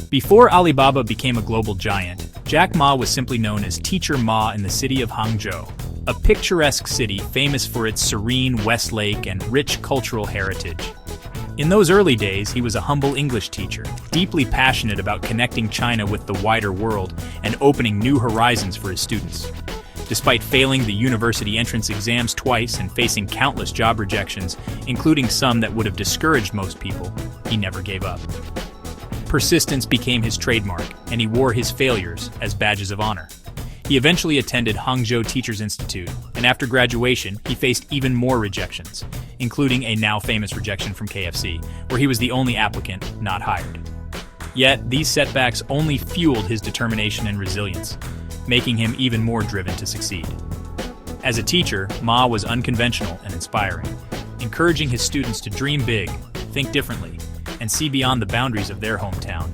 Before Alibaba became a global giant, Jack Ma was simply known as Teacher Ma in the city of Hangzhou, a picturesque city famous for its serene Westlake and rich cultural heritage. In those early days, he was a humble English teacher, deeply passionate about connecting China with the wider world and opening new horizons for his students. Despite failing the university entrance exams twice and facing countless job rejections, including some that would have discouraged most people, he never gave up. Persistence became his trademark, and he wore his failures as badges of honor. He eventually attended Hangzhou Teachers Institute, and after graduation, he faced even more rejections, including a now famous rejection from KFC, where he was the only applicant not hired. Yet, these setbacks only fueled his determination and resilience, making him even more driven to succeed. As a teacher, Ma was unconventional and inspiring, encouraging his students to dream big, think differently, and see beyond the boundaries of their hometown.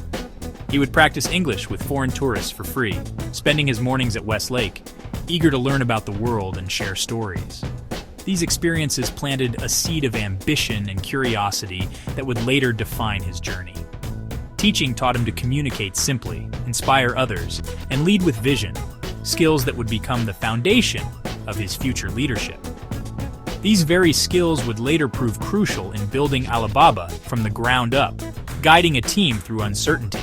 He would practice English with foreign tourists for free, spending his mornings at Westlake, eager to learn about the world and share stories. These experiences planted a seed of ambition and curiosity that would later define his journey. Teaching taught him to communicate simply, inspire others, and lead with vision, skills that would become the foundation of his future leadership. These very skills would later prove crucial in building Alibaba from the ground up, guiding a team through uncertainty.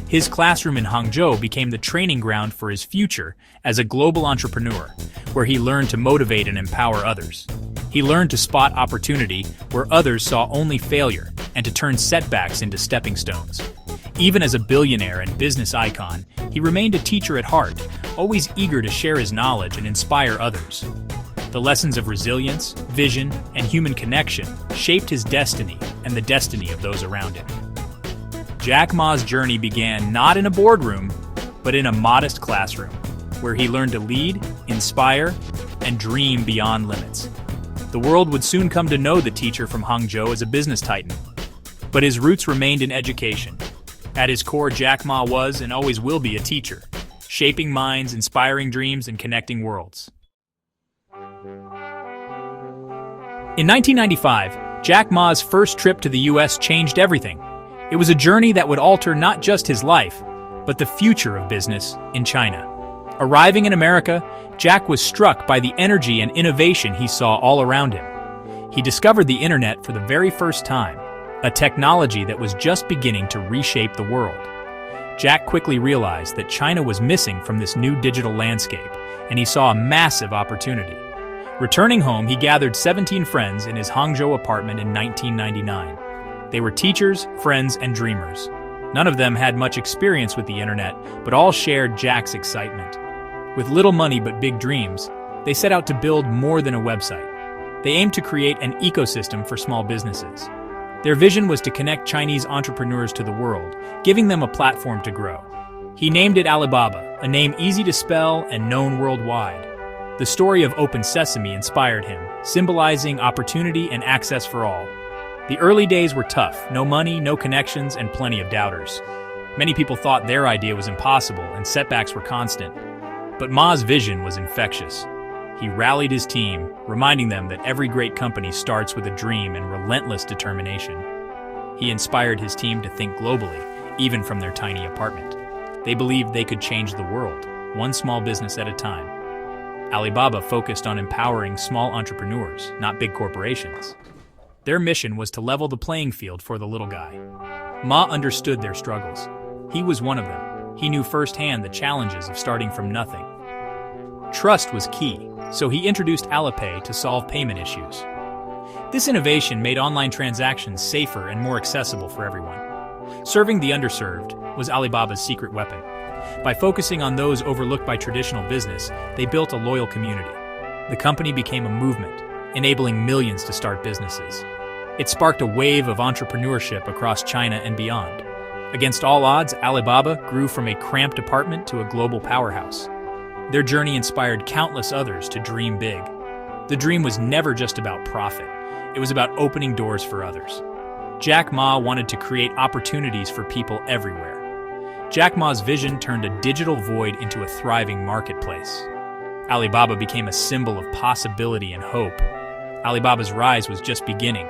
His classroom in Hangzhou became the training ground for his future as a global entrepreneur, where he learned to motivate and empower others. He learned to spot opportunity where others saw only failure and to turn setbacks into stepping stones. Even as a billionaire and business icon, he remained a teacher at heart, always eager to share his knowledge and inspire others. The lessons of resilience, vision, and human connection shaped his destiny and the destiny of those around him. Jack Ma's journey began not in a boardroom, but in a modest classroom, where he learned to lead, inspire, and dream beyond limits. The world would soon come to know the teacher from Hangzhou as a business titan, but his roots remained in education. At his core, Jack Ma was and always will be a teacher, shaping minds, inspiring dreams, and connecting worlds. In 1995, Jack Ma's first trip to the US changed everything. It was a journey that would alter not just his life, but the future of business in China. Arriving in America, Jack was struck by the energy and innovation he saw all around him. He discovered the internet for the very first time, a technology that was just beginning to reshape the world. Jack quickly realized that China was missing from this new digital landscape, and he saw a massive opportunity. Returning home, he gathered 17 friends in his Hangzhou apartment in 1999. They were teachers, friends, and dreamers. None of them had much experience with the internet, but all shared Jack's excitement. With little money but big dreams, they set out to build more than a website. They aimed to create an ecosystem for small businesses. Their vision was to connect Chinese entrepreneurs to the world, giving them a platform to grow. He named it Alibaba, a name easy to spell and known worldwide. The story of Open Sesame inspired him, symbolizing opportunity and access for all. The early days were tough, no money, no connections, and plenty of doubters. Many people thought their idea was impossible and setbacks were constant. But Ma's vision was infectious. He rallied his team, reminding them that every great company starts with a dream and relentless determination. He inspired his team to think globally, even from their tiny apartment. They believed they could change the world, one small business at a time. Alibaba focused on empowering small entrepreneurs, not big corporations. Their mission was to level the playing field for the little guy. Ma understood their struggles. He was one of them. He knew firsthand the challenges of starting from nothing. Trust was key, so he introduced Alipay to solve payment issues. This innovation made online transactions safer and more accessible for everyone. Serving the underserved was Alibaba's secret weapon. By focusing on those overlooked by traditional business, they built a loyal community. The company became a movement, enabling millions to start businesses. It sparked a wave of entrepreneurship across China and beyond. Against all odds, Alibaba grew from a cramped apartment to a global powerhouse. Their journey inspired countless others to dream big. The dream was never just about profit. It was about opening doors for others. Jack Ma wanted to create opportunities for people everywhere. Jack Ma's vision turned a digital void into a thriving marketplace. Alibaba became a symbol of possibility and hope. Alibaba's rise was just beginning.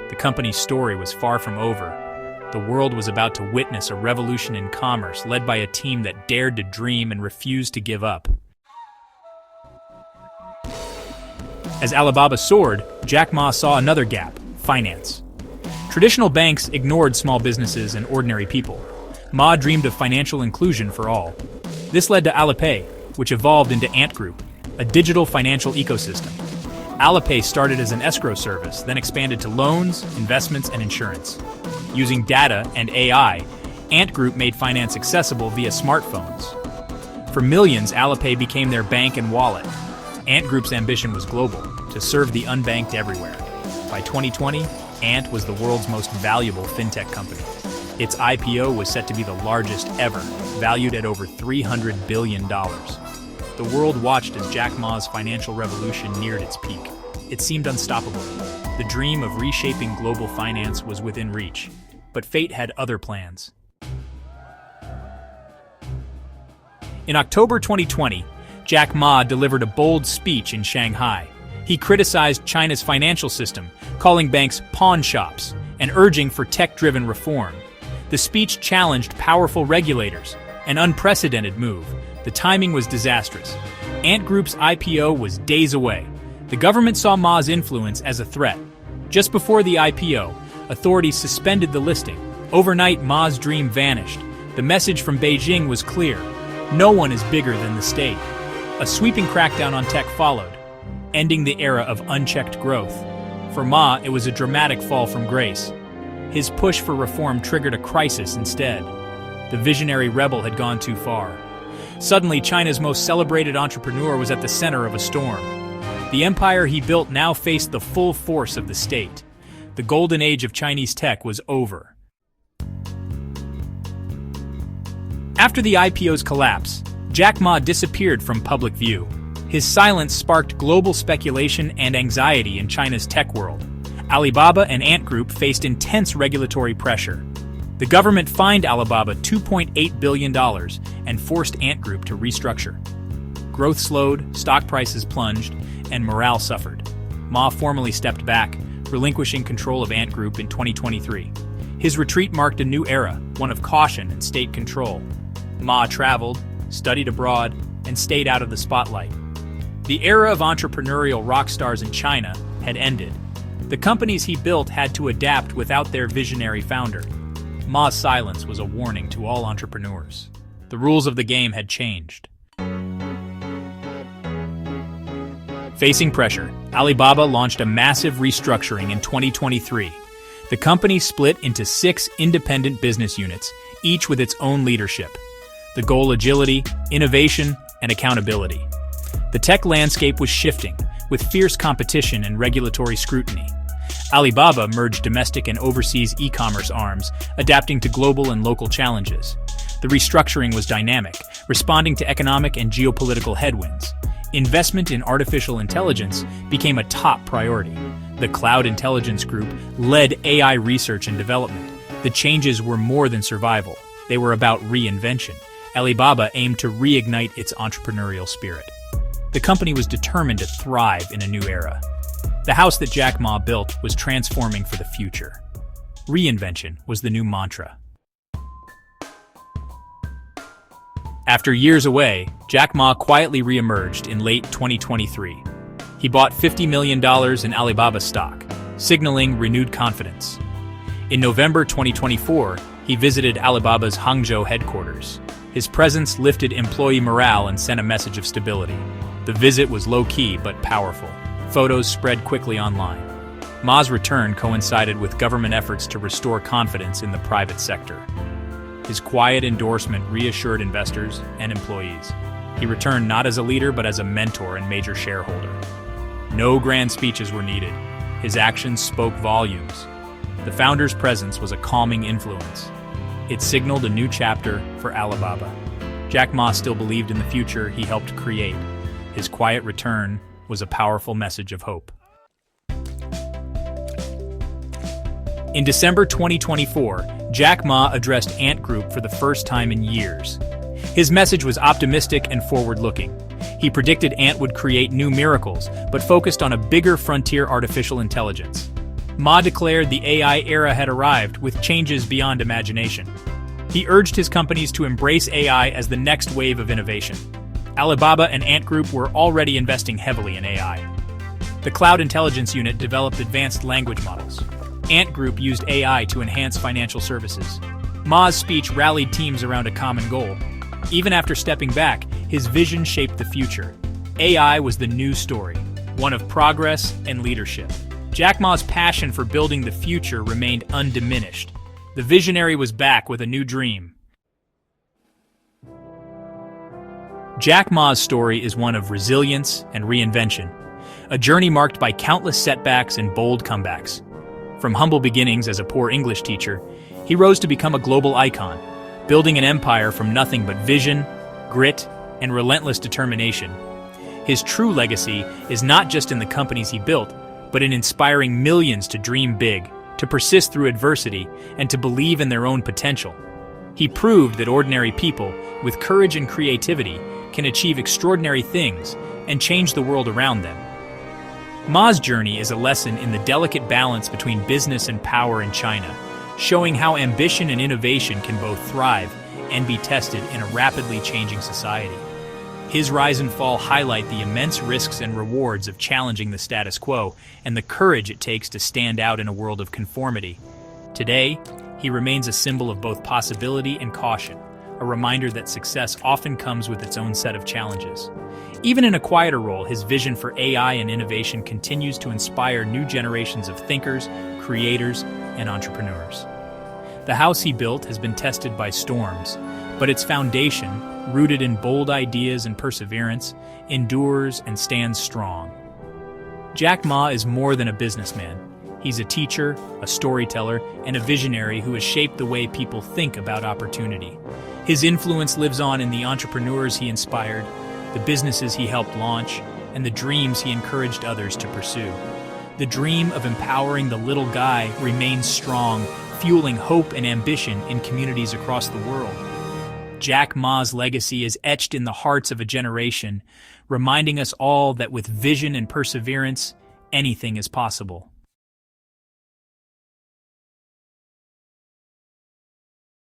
The company's story was far from over. the world was about to witness a revolution in commerce led by a team that dared to dream and refused to give up. As Alibaba soared, Jack Ma saw another gap: finance. Traditional banks ignored small businesses and ordinary people. Ma dreamed of financial inclusion for all. This led to Alipay, which evolved into Ant Group, a digital financial ecosystem. Alipay started as an escrow service, then expanded to loans, investments, and insurance. Using data and AI, Ant Group made finance accessible via smartphones. For millions, Alipay became their bank and wallet. Ant Group's ambition was global, to serve the unbanked everywhere. By 2020, Ant was the world's most valuable fintech company. Its IPO was set to be the largest ever, valued at over $300 billion. The world watched as Jack Ma's financial revolution neared its peak. It seemed unstoppable. The dream of reshaping global finance was within reach. But fate had other plans. In October 2020, Jack Ma delivered a bold speech in Shanghai. He criticized China's financial system, calling banks pawn shops and urging for tech-driven reform. The speech challenged powerful regulators, an unprecedented move. The timing was disastrous. Ant Group's IPO was days away. The government saw Ma's influence as a threat. Just before the IPO, authorities suspended the listing. Overnight, Ma's dream vanished. The message from Beijing was clear: no one is bigger than the state. A sweeping crackdown on tech followed, ending the era of unchecked growth. For Ma, it was a dramatic fall from grace. His push for reform triggered a crisis instead. The visionary rebel had gone too far. Suddenly, China's most celebrated entrepreneur was at the center of a storm. The empire he built now faced the full force of the state. The golden age of Chinese tech was over. After the IPO's collapse, Jack Ma disappeared from public view. His silence sparked global speculation and anxiety in China's tech world. Alibaba and Ant Group faced intense regulatory pressure. The government fined Alibaba $2.8 billion and forced Ant Group to restructure. Growth slowed, stock prices plunged, and morale suffered. Ma formally stepped back, relinquishing control of Ant Group in 2023. His retreat marked a new era, one of caution and state control. Ma traveled, studied abroad, and stayed out of the spotlight. The era of entrepreneurial rock stars in China had ended. The companies he built had to adapt without their visionary founder. Ma's silence was a warning to all entrepreneurs. The rules of the game had changed. Facing pressure, Alibaba launched a massive restructuring in 2023. The company split into 6 independent business units, each with its own leadership. The goal: agility, innovation, and accountability. The tech landscape was shifting, with fierce competition and regulatory scrutiny. Alibaba merged domestic and overseas e-commerce arms, adapting to global and local challenges. The restructuring was dynamic, responding to economic and geopolitical headwinds. Investment in artificial intelligence became a top priority. The Cloud Intelligence Group led AI research and development. The changes were more than survival. They were about reinvention. Alibaba aimed to reignite its entrepreneurial spirit. The company was determined to thrive in a new era. The house that Jack Ma built was transforming for the future. Reinvention was the new mantra. After years away, Jack Ma quietly re-emerged in late 2023. He bought $50 million in Alibaba stock, signaling renewed confidence. In November 2024, he visited Alibaba's Hangzhou headquarters. His presence lifted employee morale and sent a message of stability. The visit was low-key but powerful. Photos spread quickly online. Ma's return coincided with government efforts to restore confidence in the private sector. His quiet endorsement reassured investors and employees. He returned not as a leader but as a mentor and major shareholder. No grand speeches were needed. His actions spoke volumes. The founder's presence was a calming influence. It signaled a new chapter for Alibaba. Jack Ma still believed in the future he helped create. His quiet return was a powerful message of hope. In December 2024, Jack Ma addressed Ant Group for the first time in years. His message was optimistic and forward-looking. He predicted Ant would create new miracles, but focused on a bigger frontier: artificial intelligence. Ma declared the AI era had arrived with changes beyond imagination. He urged his companies to embrace AI as the next wave of innovation. Alibaba and Ant Group were already investing heavily in AI. The Cloud Intelligence Unit developed advanced language models. Ant Group used AI to enhance financial services. Ma's speech rallied teams around a common goal. Even after stepping back, his vision shaped the future. AI was the new story, one of progress and leadership. Jack Ma's passion for building the future remained undiminished. The visionary was back with a new dream. Jack Ma's story is one of resilience and reinvention, a journey marked by countless setbacks and bold comebacks. From humble beginnings as a poor English teacher, he rose to become a global icon, building an empire from nothing but vision, grit, and relentless determination. His true legacy is not just in the companies he built, but in inspiring millions to dream big, to persist through adversity, and to believe in their own potential. He proved that ordinary people, with courage and creativity, can achieve extraordinary things and change the world around them. Ma's journey is a lesson in the delicate balance between business and power in China, showing how ambition and innovation can both thrive and be tested in a rapidly changing society. His rise and fall highlight the immense risks and rewards of challenging the status quo and the courage it takes to stand out in a world of conformity. Today, he remains a symbol of both possibility and caution, a reminder that success often comes with its own set of challenges. Even in a quieter role, his vision for AI and innovation continues to inspire new generations of thinkers, creators, and entrepreneurs. The house he built has been tested by storms, but its foundation, rooted in bold ideas and perseverance, endures and stands strong. Jack Ma is more than a businessman. He's a teacher, a storyteller, and a visionary who has shaped the way people think about opportunity. His influence lives on in the entrepreneurs he inspired, the businesses he helped launch, and the dreams he encouraged others to pursue. The dream of empowering the little guy remains strong, fueling hope and ambition in communities across the world. Jack Ma's legacy is etched in the hearts of a generation, reminding us all that with vision and perseverance, anything is possible.